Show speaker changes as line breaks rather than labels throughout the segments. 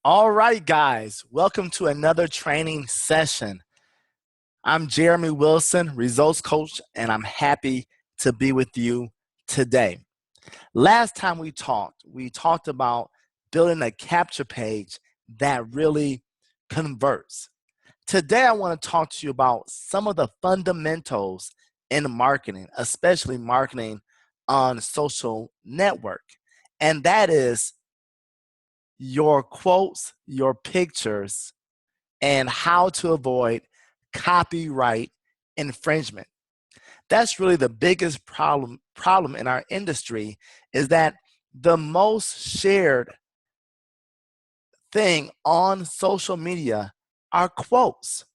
All right, guys, welcome to another training session. I'm Jeremy Wilson, results coach, and I'm happy to be with you today. Last time we talked about building a capture page that really converts. Today, I want to talk to you about some of the fundamentals in marketing, especially marketing on social network, and that is your quotes, your pictures, and how to avoid copyright infringement. That's really the biggest problem in our industry, is that the most shared thing on social media are quotes.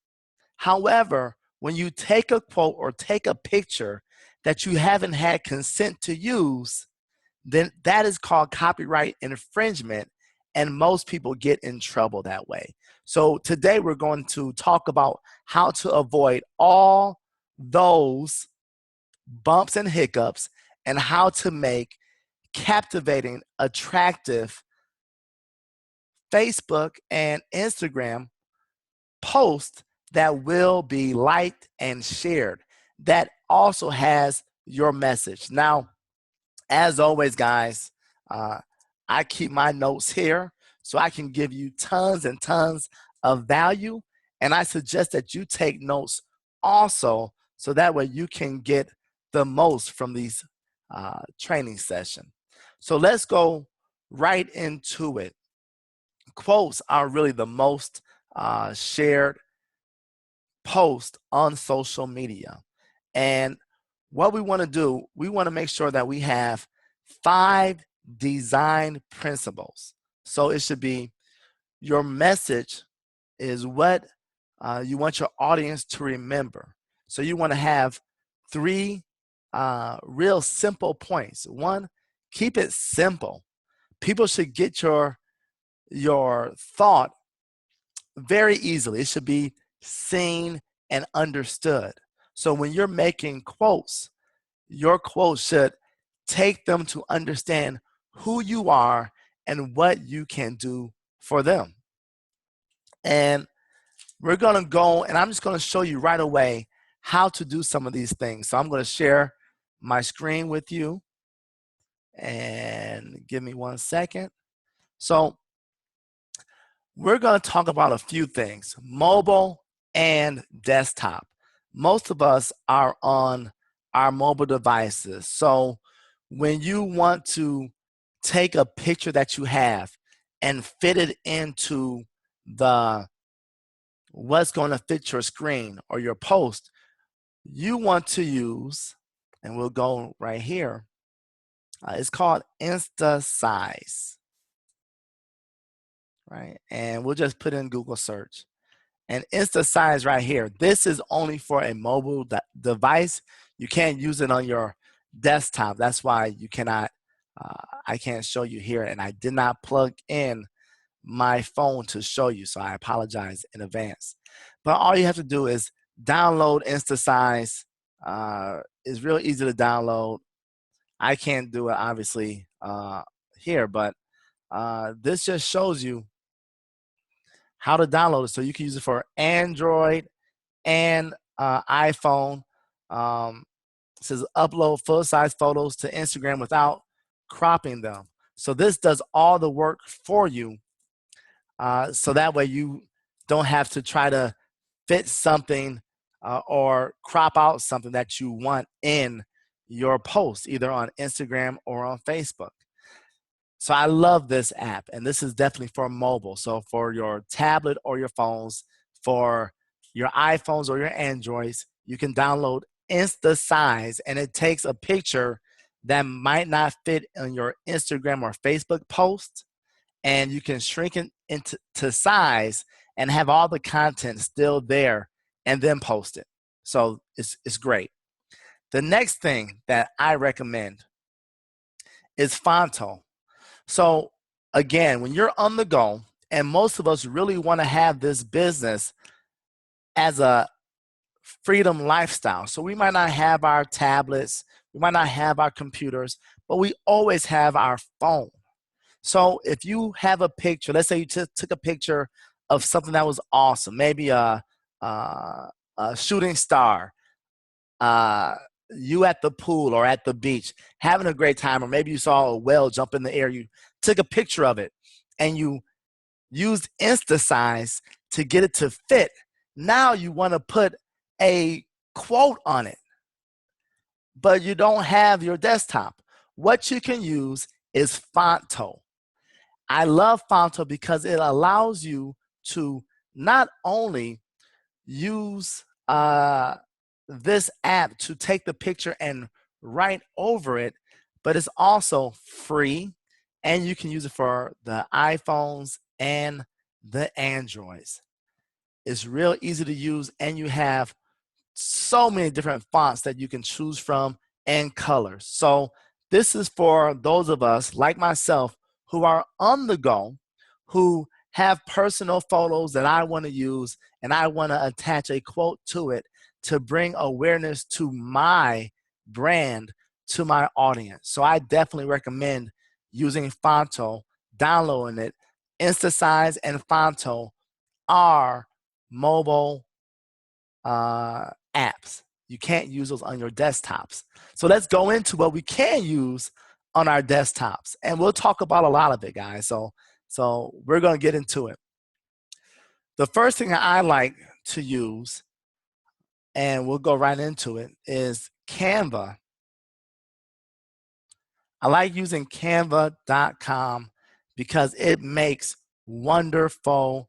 However, when you take a quote or take a picture that you haven't had consent to use, then that is called copyright infringement, and most people get in trouble that way. So today we're going to talk about how to avoid all those bumps and hiccups and how to make captivating, attractive Facebook and Instagram posts that will be liked and shared, that also has your message. Now, as always, guys, I keep my notes here so I can give you tons and tons of value. And I suggest that you take notes also, so that way you can get the most from these training sessions. So let's go right into it. Quotes are really the most shared post on social media. And what we want to do, we want to make sure that we have 5 design principles. So it should be, your message is what you want your audience to remember. So you want to have 3 real simple points. 1, keep it simple. People should get your thought very easily. It should be seen and understood. So when you're making quotes, your quotes should take them to understand who you are and what you can do for them. And we're going to go, and I'm just going to show you right away how to do some of these things. So I'm going to share my screen with you, and give me 1 second. So we're going to talk about a few things: mobile and desktop. Most of us are on our mobile devices. So when you want to take a picture that you have and fit it into what's going to fit your screen or your post, you want to use, and we'll go right here, it's called Insta Size, right? And we'll just put in Google search. And Insta Size right here, this is only for a mobile device. You can't use it on your desktop. That's why you cannot, I can't show you here, and I did not plug in my phone to show you, so I apologize in advance. But all you have to do is download InstaSize. It's real easy to download. I can't do it obviously here, but this just shows you how to download it. So you can use it for Android and iPhone. It says upload full-size photos to Instagram without cropping them. So this does all the work for you. So that way you don't have to try to fit something or crop out something that you want in your post, either on Instagram or on Facebook. So I love this app, and this is definitely for mobile. So for your tablet or your phones, for your iPhones or your Androids, you can download InstaSize, and it takes a picture that might not fit on your Instagram or Facebook post, and you can shrink it into size and have all the content still there and then post it. So it's great. The next thing that I recommend is Fonto. So again, when you're on the go, and most of us really want to have this business as a freedom lifestyle. So we might not have our tablets, we might not have our computers, but we always have our phone. So if you have a picture, let's say you took a picture of something that was awesome, maybe a shooting star, you at the pool or at the beach having a great time, or maybe you saw a whale jump in the air, you took a picture of it and you used InstaSize to get it to fit. Now you want to put a quote on it, but you don't have your desktop. What you can use is Fonto. I love Fonto because it allows you to not only use this app to take the picture and write over it, but it's also free and you can use it for the iPhones and the Androids. It's real easy to use and you have so many different fonts that you can choose from and colors. So this is for those of us like myself who are on the go, who have personal photos that I want to use and I want to attach a quote to it to bring awareness to my brand, to my audience. So I definitely recommend using Fonto, downloading it. InstaSize and Fonto are mobile apps. You can't use those on your desktops. So let's go into what we can use on our desktops. And we'll talk about a lot of it, guys. So we're going to get into it. The first thing I like to use, and we'll go right into it, is Canva. I like using canva.com because it makes wonderful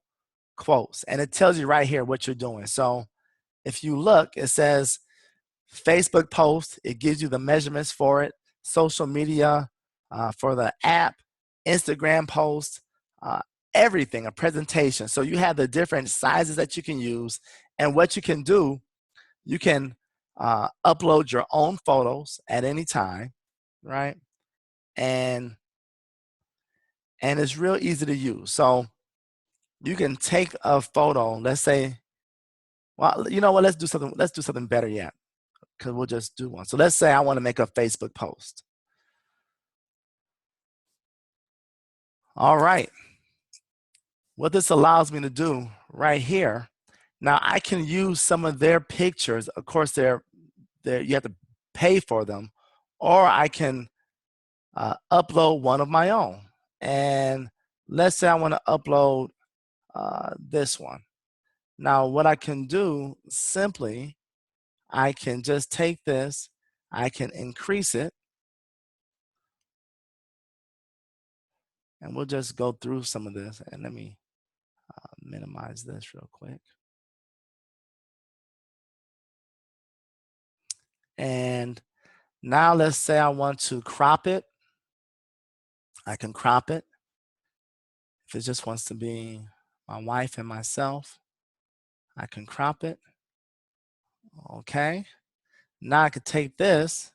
quotes. And it tells you right here what you're doing. So if you look, it says Facebook post, it gives you the measurements for it, social media for the app, Instagram post, everything, a presentation. So you have the different sizes that you can use, and what you can do, you can upload your own photos at any time, right? And it's real easy to use. So you can take a photo, let's say, well, you know what, let's do something better yet, because we'll just do one. So let's say I want to make a Facebook post. All right. What this allows me to do right here, now I can use some of their pictures. Of course, you have to pay for them, or I can upload one of my own. And let's say I want to upload this one. Now, what I can do simply, I can just take this, I can increase it, and we'll just go through some of this. And let me minimize this real quick. And now let's say I want to crop it. I can crop it. If it just wants to be my wife and myself, I can crop it. Okay. Now I could take this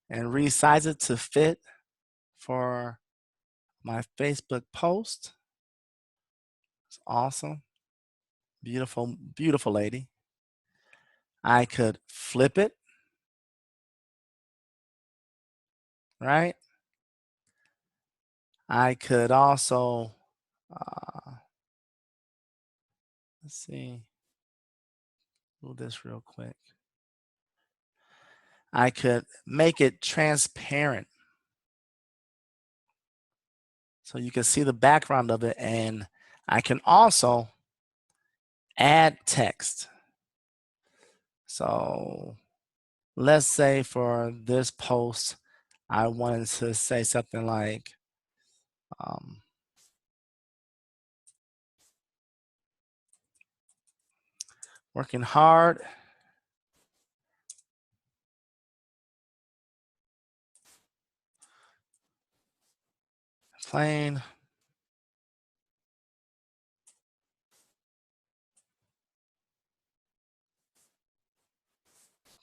and resize it to fit for my Facebook post. It's awesome. Beautiful, beautiful lady. I could flip it, right? I could also, let's see, do this real quick. I could make it transparent so you can see the background of it, and I can also add text. So let's say for this post, I wanted to say something like, working hard, playing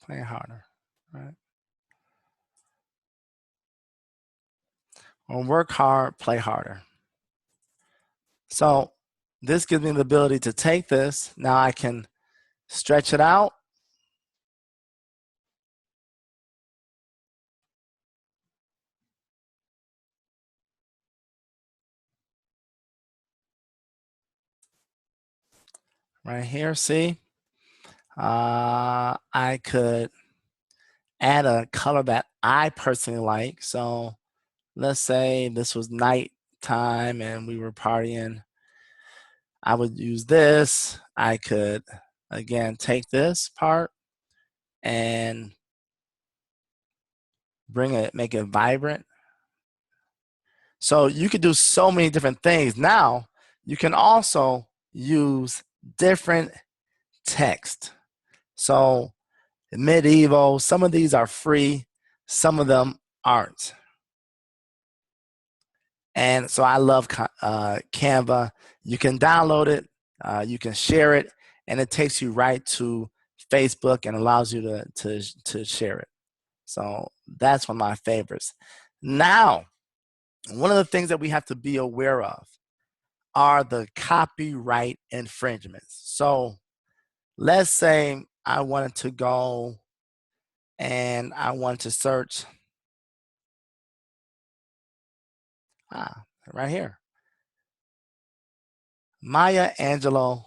harder, right? Or work hard, play harder. So this gives me the ability to take this. Now I can stretch it out. right here, see? I could add a color that I personally like. So let's say this was night time and we were partying. I would use this. I could, again, take this part and make it vibrant. So you could do so many different things. Now, you can also use different text. So medieval, some of these are free, some of them aren't. And so I love Canva. You can download it, you can share it, and it takes you right to Facebook and allows you to share it. So that's one of my favorites. Now, one of the things that we have to be aware of are the copyright infringements. So let's say I wanted to go and I want to search right here, Maya Angelou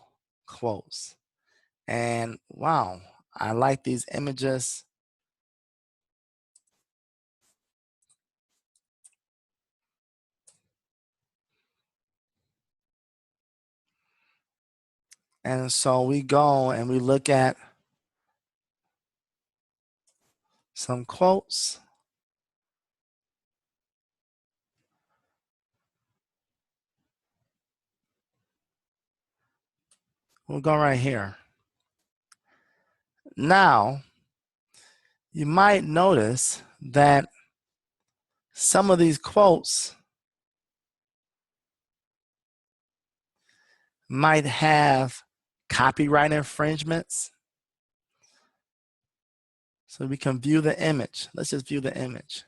quotes. And wow, I like these images. And so we go and we look at some quotes. We'll go right here. Now, you might notice that some of these quotes might have copyright infringements. So we can view the image. Let's just view the image.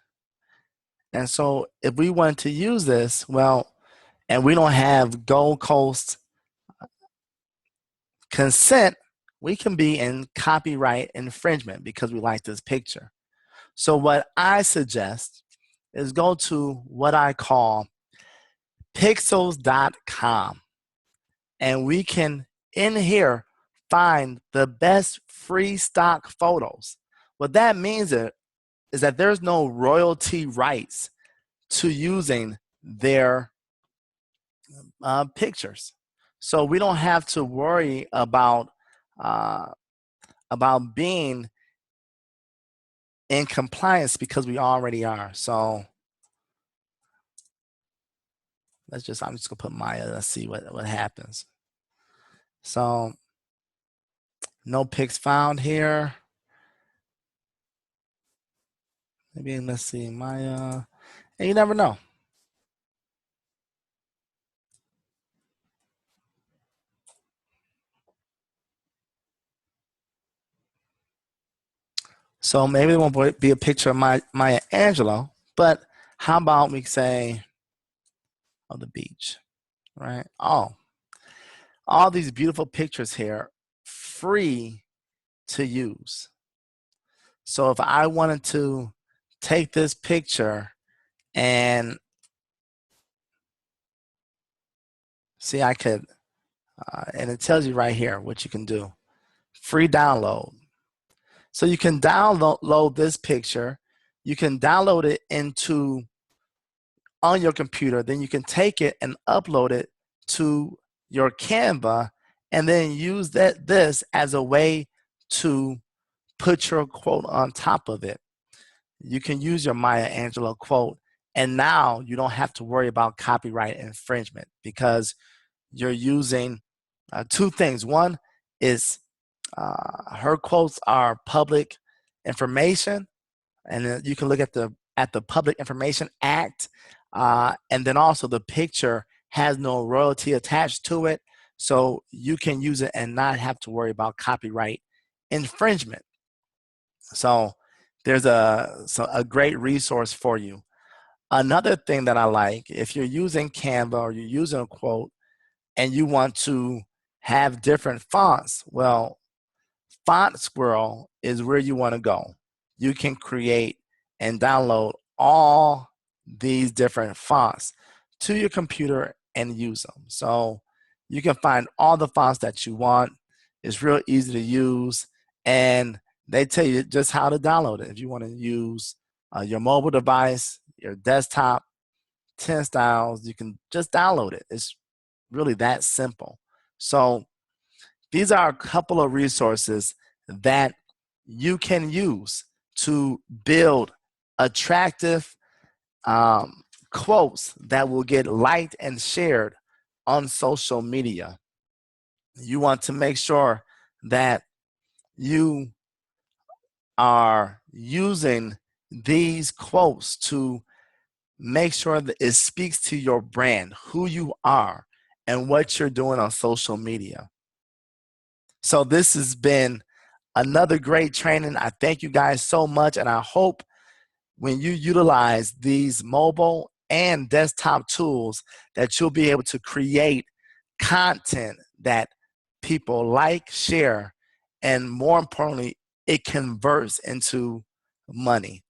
And so if we want to use this, well, and we don't have Gold Coast consent, we can be in copyright infringement because we like this picture. So what I suggest is go to what I call pixels.com, and we can in here find the best free stock photos. What that means is that there's no royalty rights to using their pictures. So we don't have to worry about being in compliance because we already are. So I'm just gonna put Maya, let's see what happens. So no pics found here. Maybe let's see Maya, and you never know. So maybe there won't be a picture of Maya Angelou, but how about we say of the beach, right? Oh, all these beautiful pictures here, free to use. So if I wanted to take this picture and see, I could, and it tells you right here what you can do. Free download. So you can download this picture. You can download it on your computer. Then you can take it and upload it to your Canva, and then use this as a way to put your quote on top of it. You can use your Maya Angelou quote, and now you don't have to worry about copyright infringement because you're using two things. One is her quotes are public information, and you can look at the Public Information Act, and then also the picture has no royalty attached to it, so you can use it and not have to worry about copyright infringement. So there's a great resource for you. Another thing that I like, if you're using Canva or you're using a quote and you want to have different fonts, well, Font Squirrel is where you want to go. You can create and download all these different fonts to your computer and use them. So you can find all the fonts that you want. It's real easy to use, and they tell you just how to download it. If you want to use your mobile device, your desktop, 10 styles, you can just download it. It's really that simple. So these are a couple of resources that you can use to build attractive quotes that will get liked and shared on social media. You want to make sure that you are using these quotes to make sure that it speaks to your brand, who you are, and what you're doing on social media. So this has been another great training. I thank you guys so much, and I hope when you utilize these mobile and desktop tools that you'll be able to create content that people like, share, and more importantly, it converts into money.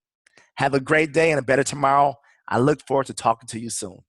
Have a great day and a better tomorrow. I look forward to talking to you soon.